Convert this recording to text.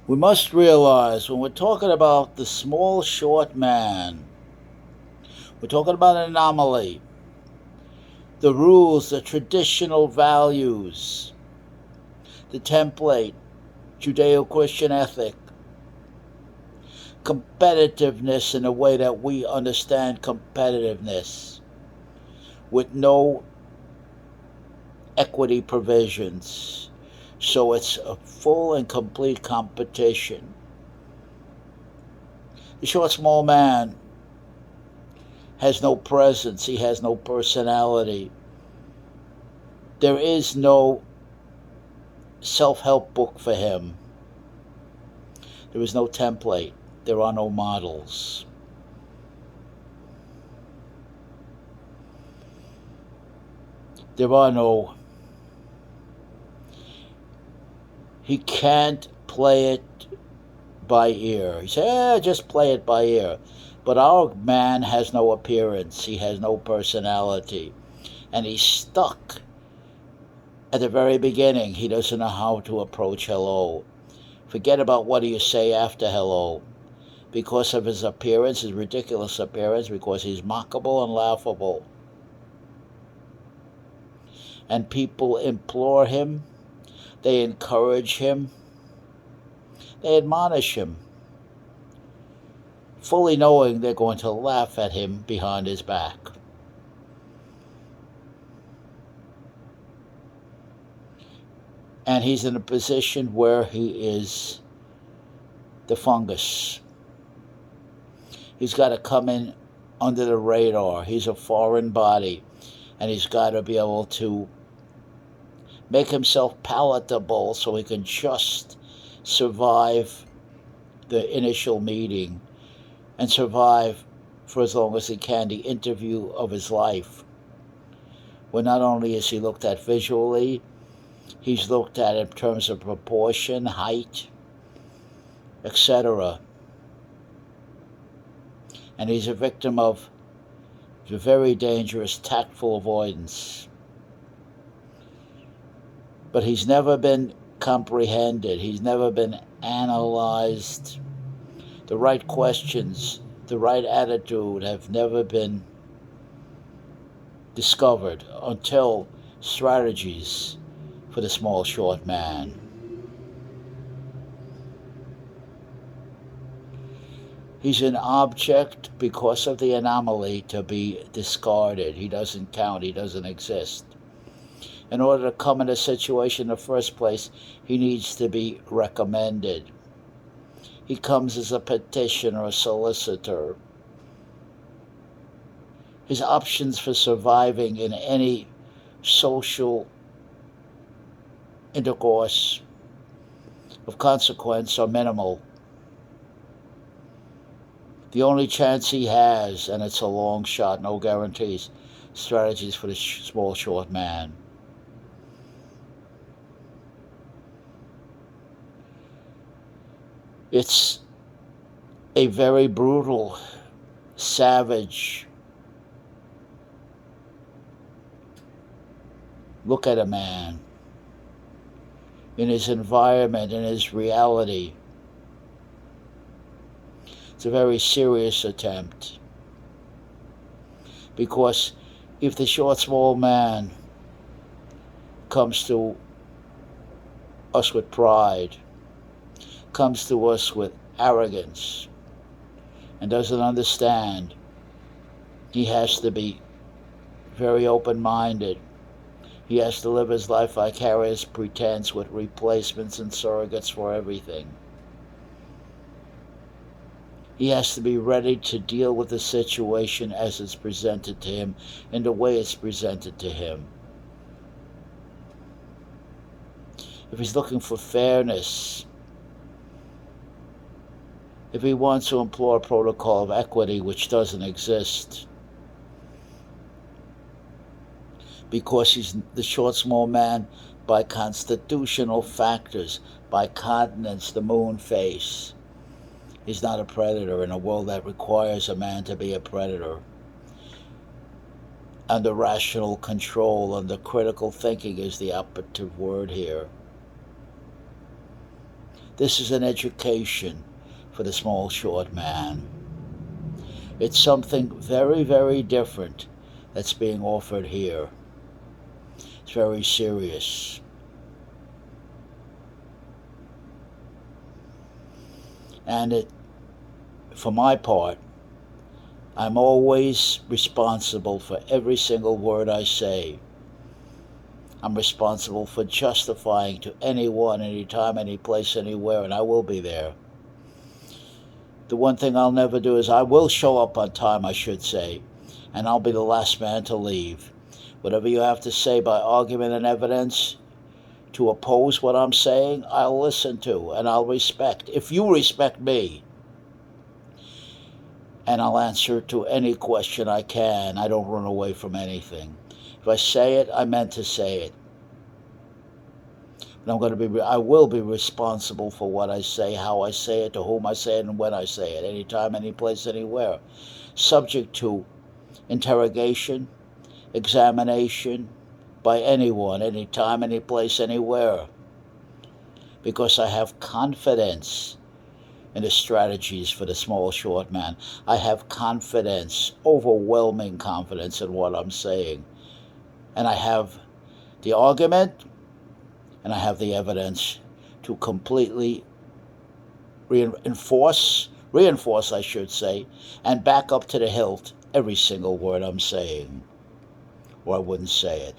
We must realize when we're talking about the small, short man, we're talking about an anomaly. The rules, the traditional values, the template, Judeo Christian ethic, competitiveness in the way that we understand competitiveness, with no equity provisions. So it's a full and complete competition. The short, small man has no presence, he has no personality. There is no self help book for him, there is no template, there are no models. There are no. He can't play it by ear. He said, just play it by ear. But our man has no appearance. He has no personality. And he's stuck at the very beginning. He doesn't know how to approach hello. Forget about what do you say after hello. Because of his appearance, his ridiculous appearance, because he's mockable and laughable. And people implore him, they encourage him, they admonish him, fully knowing they're going to laugh at him behind his back. And he's in a position where he is the fungus. He's got to come in under the radar. He's a foreign body, and he's got to be able to make himself palatable so he can just survive the initial meeting and survive for as long as he can the interview of his life, where not only is he looked at visually, he's looked at in terms of proportion, height, etc. And he's a victim of the very dangerous tactful avoidance. But he's never been comprehended. He's never been analyzed. The right questions, the right attitude have never been discovered until strategies for the small, short man. He's an object because of the anomaly to be discarded. He doesn't count. He doesn't exist. In order to come in a situation in the first place, he needs to be recommended. He comes as a petitioner, a solicitor. His options for surviving in any social intercourse of consequence are minimal. The only chance he has, and it's a long shot, no guarantees, strategies for the small, short man. It's a very brutal, savage look at a man in his environment, in his reality. It's a very serious attempt. Because if the short, small man comes to us with pride, comes to us with arrogance, and doesn't understand, he has to be very open-minded. He has to live his life vicarious pretense with replacements and surrogates for everything. He has to be ready to deal with the situation as it's presented to him, in the way it's presented to him. If he's looking for fairness, if he wants to employ a protocol of equity which doesn't exist, because he's the short, small man by constitutional factors, by continence, the moon face. He's not a predator in a world that requires a man to be a predator. Under rational control, under critical thinking is the operative word here. This is an education for the small, short man. It's something very, very different that's being offered here. It's very serious. And for my part, I'm always responsible for every single word I say. I'm responsible for justifying to anyone, anytime, any place, anywhere, and I will be there. The one thing I'll never do is I will show up on time, I should say, and I'll be the last man to leave. Whatever you have to say by argument and evidence to oppose what I'm saying, I'll listen to and I'll respect. If you respect me, and I'll answer to any question I can. I don't run away from anything. If I say it, I meant to say it. And I will be responsible for what I say, how I say it, to whom I say it, and when I say it, anytime, any place, anywhere. Subject to interrogation, examination by anyone, anytime, any place, anywhere. Because I have confidence in the strategies for the small, short man. I have confidence, overwhelming confidence in what I'm saying. And I have the argument and I have the evidence to completely reinforce, I should say, and back up to the hilt every single word I'm saying, or I wouldn't say it.